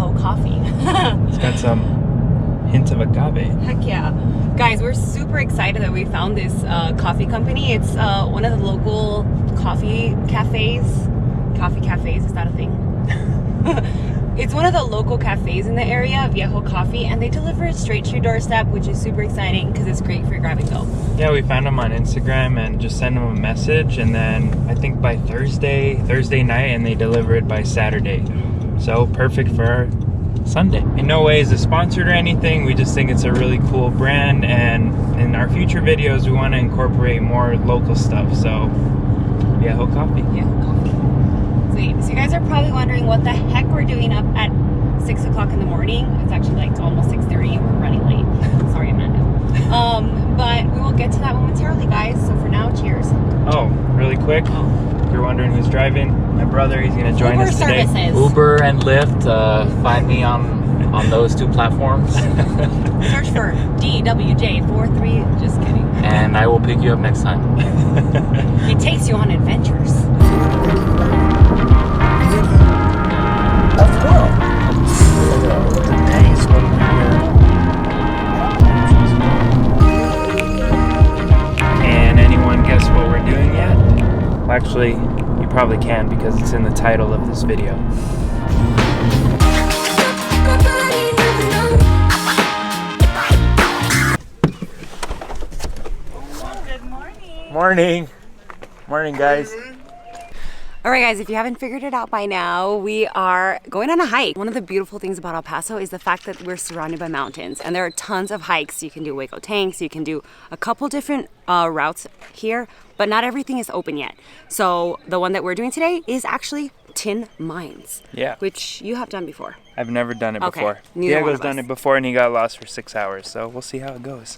Viejo coffee. It's got some hint of agave. Heck yeah. Guys, we're super excited that we found this coffee company. It's one of the local coffee cafes. Coffee cafes, is that a thing? It's one of the local cafes in the area, Viejo Coffee, and they deliver it straight to your doorstep, which is super exciting because it's great for your grab and go. Yeah, we found them on Instagram and just sent them a message, and then I think by Thursday night, and they deliver it by Saturday. So perfect for our Sunday. In no way is it sponsored or anything. We just think it's a really cool brand, and in our future videos, we want to incorporate more local stuff. So, Viejo Coffee. Viejo Coffee. Sweet. So you guys are probably wondering what the heck we're doing up at 6 o'clock in the morning. It's actually like almost 6:30. We're running late. Sorry, Amanda. But we will get to that momentarily, guys. So for now, cheers. Oh, really quick. If you're wondering who's driving, my brother, he's going to join us today. Services. Uber and Lyft, find me on those two platforms. Search for DWJ43. Just kidding. And I will pick you up next time. It takes you on adventures. And anyone guess what we're doing yet? Well, actually, you probably can because it's in the title of this video. Good morning. Morning. Morning, guys. All right, guys, if you haven't figured it out by now, we are going on a hike. One of the beautiful things about El Paso is the fact that we're surrounded by mountains, and there are tons of hikes. You can do Hueco Tanks, you can do a couple different routes here, but not everything is open yet. So the one that we're doing today is actually Tin Mines. Yeah. Which you have done before. I've never done it Okay, before. neither one Diego's of done us. it before and he got lost for 6 hours, so we'll see how it goes.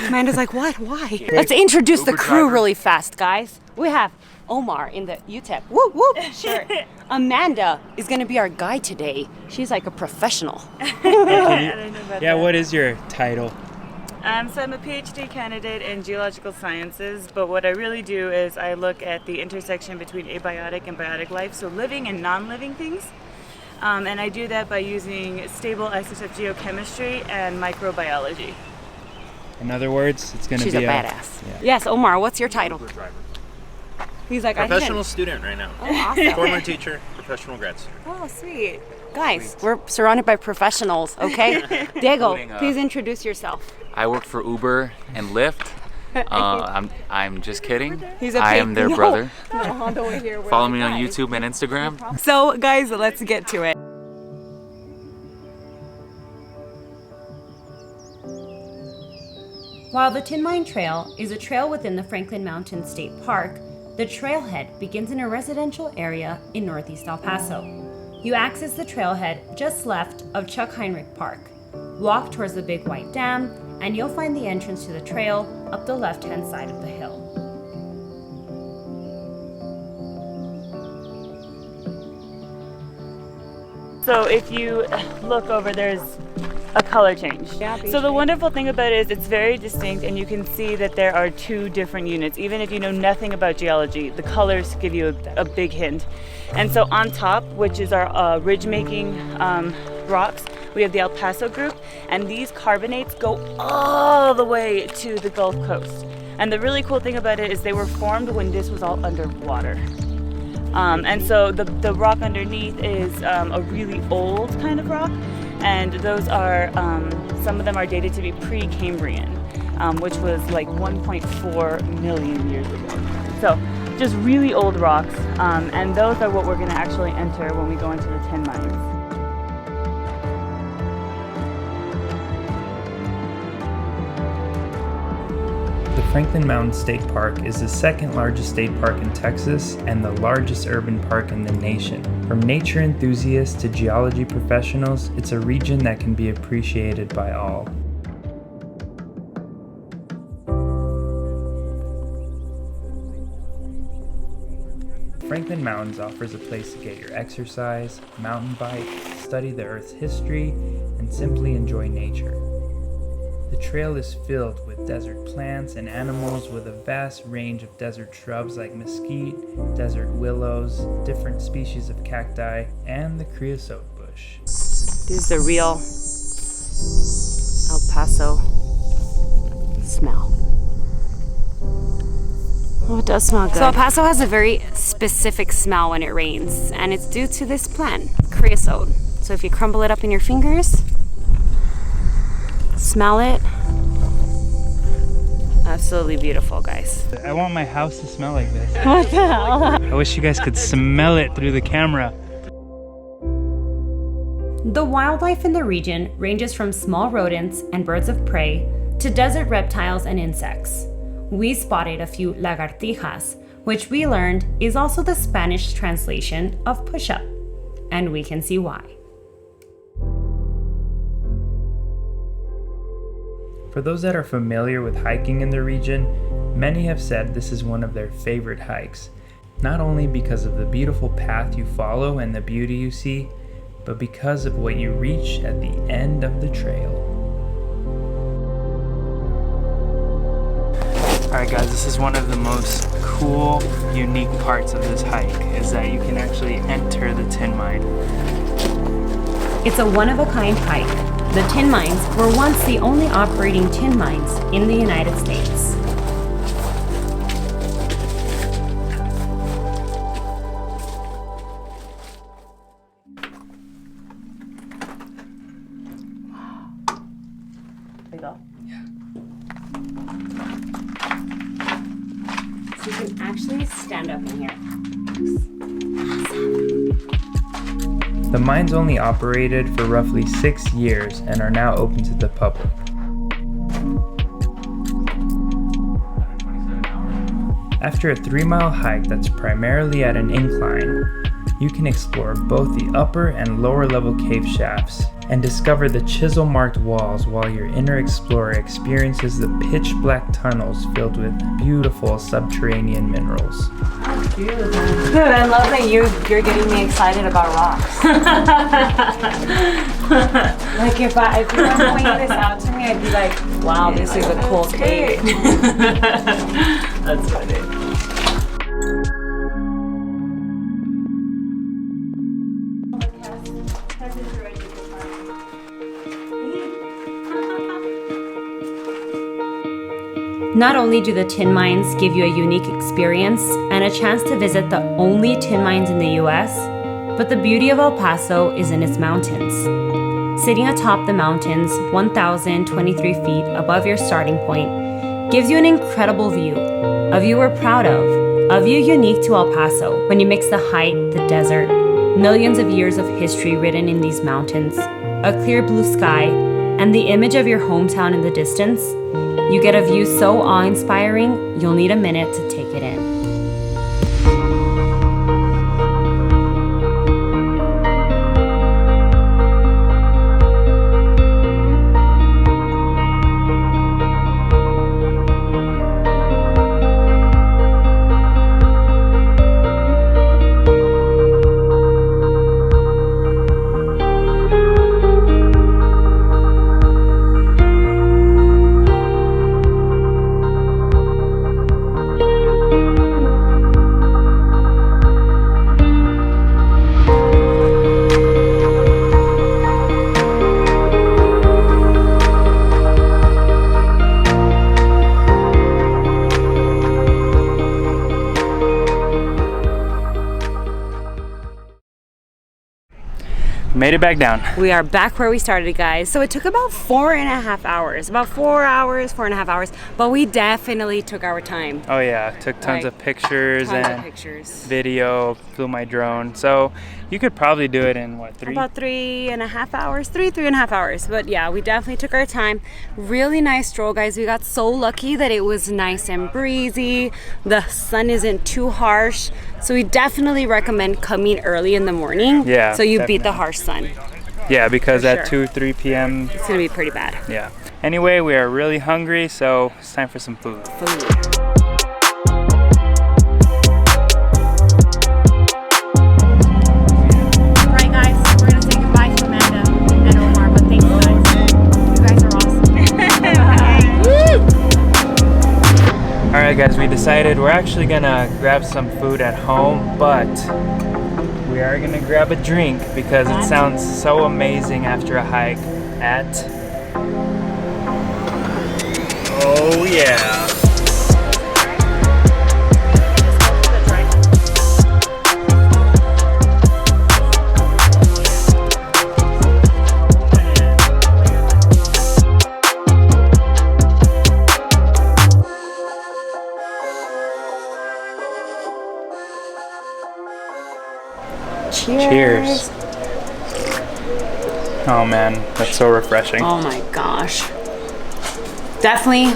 Amanda's like, what? Why? Let's introduce the crew really fast, guys. We have Omar in the UTEP. Whoop, whoop. Sure. Amanda is going to be our guide today. She's like a professional. I don't know about Yeah, that. what is your title? So I'm a PhD candidate in geological sciences, but what I really do is I look at the intersection between abiotic and biotic life, so living and non-living things. And I do that by using stable isotope geochemistry and microbiology. In other words, it's going to She's be a badass. Yes, Omar, what's your title? He's like, Professional student right now. Oh, awesome. Former teacher, professional grad student. Oh, sweet. Guys, we're surrounded by professionals, okay? Diego, Including, please introduce yourself. I work for Uber and Lyft. I'm just kidding. He's a I pig. am their No. brother. No, on the way here. we're Follow like, me on guys. YouTube and Instagram. So, guys, let's get to it. While the Tin Mine Trail is a trail within the Franklin Mountain State Park, the trailhead begins in a residential area in northeast El Paso. You access the trailhead just left of Chuck Heinrich Park. Walk towards the Big White Dam, and you'll find the entrance to the trail up the left-hand side of the hill. So if you look over, there's a color change. Yeah, So the wonderful thing about it is it's very distinct, and you can see that there are two different units. Even if you know nothing about geology, the colors give you a big hint. And so on top, which is our ridge-making rocks, we have the El Paso group, and these carbonates go all the way to the Gulf Coast. And the really cool thing about it is they were formed when this was all underwater. And so the rock underneath is a really old kind of rock, and those are, some of them are dated to be pre-Cambrian, which was like 1.4 million years ago. So just really old rocks, and those are what we're going to actually enter when we go into the tin mines. The Franklin Mountain State Park is the second largest state park in Texas and the largest urban park in the nation. From nature enthusiasts to geology professionals, it's a region that can be appreciated by all. Franklin Mountains offers a place to get your exercise, mountain bike, study the Earth's history, and simply enjoy nature. The trail is filled with desert plants and animals with a vast range of desert shrubs like mesquite, desert willows, different species of cacti, and the creosote bush. bush. This is the real El Paso smell. Oh, it does smell good. So El Paso has a very specific smell when it rains, and it's due to this plant, creosote. So if you crumble it up in your fingers, smell it. Absolutely beautiful, guys. I want my house to smell like this. What the hell? I wish you guys could smell it through the camera. The wildlife in the region ranges from small rodents and birds of prey to desert reptiles and insects. We spotted a few lagartijas, which we learned is also the Spanish translation of push-up, and we can see why. For those that are familiar with hiking in the region, many have said this is one of their favorite hikes, not only because of the beautiful path you follow and the beauty you see, but because of what you reach at the end of the trail. Alright guys, this is one of the most cool, unique parts of this hike, is that you can actually enter the tin mine. It's a one-of-a-kind hike. The tin mines were once the only operating tin mines in the United States. There we go. Yeah. So you can actually stand up in here. The mines only operated for roughly 6 years and are now open to the public. After a 3-mile hike that's primarily at an incline, you can explore both the upper and lower level cave shafts and discover the chisel-marked walls while your inner explorer experiences the pitch-black tunnels filled with beautiful subterranean minerals. Dude, I love that you're getting me excited about rocks. Like if you were pointing this out to me, I'd be like, wow, this is a cool cave. That's funny. Not only do the tin mines give you a unique experience and a chance to visit the only tin mines in the US, but the beauty of El Paso is in its mountains. Sitting atop the mountains, 1,023 feet above your starting point, gives you an incredible view, a view we're proud of, a view unique to El Paso. When you mix the height, the desert, millions of years of history written in these mountains, a clear blue sky, and the image of your hometown in the distance, you get a view so awe-inspiring, you'll need a minute to take it in. Made it back down. We are back where we started, guys. So it took about 4.5 hours, about 4.5 hours, but we definitely took our time. Oh yeah, took tons of pictures and video, flew my drone. So you could probably do it in what, About 3.5 hours, 3.5 hours. But yeah, we definitely took our time. Really nice stroll, guys. We got so lucky that it was nice and breezy. The sun isn't too harsh. So we definitely recommend coming early in the morning. Yeah. So you beat the harsh sun. Yeah, because For at sure. 2-3 p.m. It's gonna be pretty bad. Yeah. Anyway, we are really hungry, so it's time for some food. Alright guys, we're gonna say goodbye to Amanda and Omar, but thank you guys. You guys are awesome. Alright guys, we decided we're actually gonna grab some food at home, but we are gonna grab a drink because it sounds so amazing after a hike at... Oh yeah. Cheers. Oh man, that's so refreshing. Oh my gosh. Definitely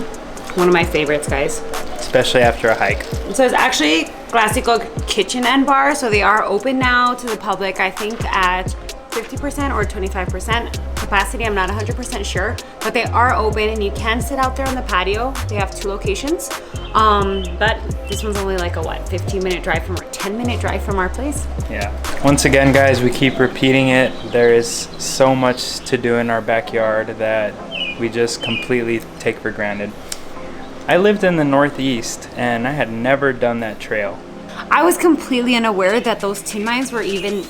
one of my favorites, guys. Especially after a hike. So it's actually Classico Kitchen and Bar, so they are open now to the public, I think at 50% or 25% capacity. I'm not 100% sure, but they are open and you can sit out there on the patio. They have 2 locations. But this one's only like a 15-minute drive from, or 10-minute drive from our place. Yeah. Once again, guys, we keep repeating it. There is so much to do in our backyard that we just completely take for granted. I lived in the Northeast and I had never done that trail. I was completely unaware that those tin mines were even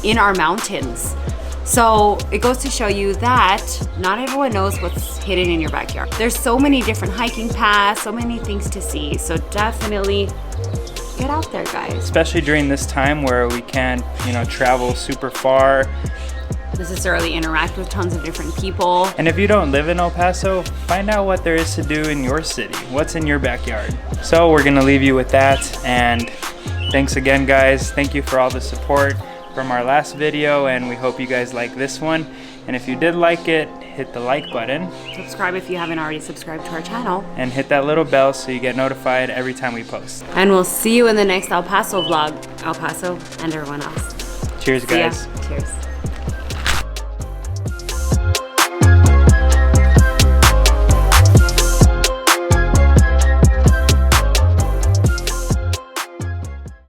in our mountains. So it goes to show you that not everyone knows what's hidden in your backyard. There's so many different hiking paths, so many things to see. So definitely get out there, guys. Especially during this time where we can't, travel super far. Necessarily interact with tons of different people. And if you don't live in El Paso, find out what there is to do in your city. What's in your backyard? So we're gonna leave you with that. And thanks again, guys. Thank you for all the support from our last video, and we hope you guys like this one. And if you did like it, hit the like button. Subscribe if you haven't already subscribed to our channel. And hit that little bell so you get notified every time we post. And we'll see you in the next El Paso vlog. El Paso and everyone else. Cheers, guys. See ya. Cheers.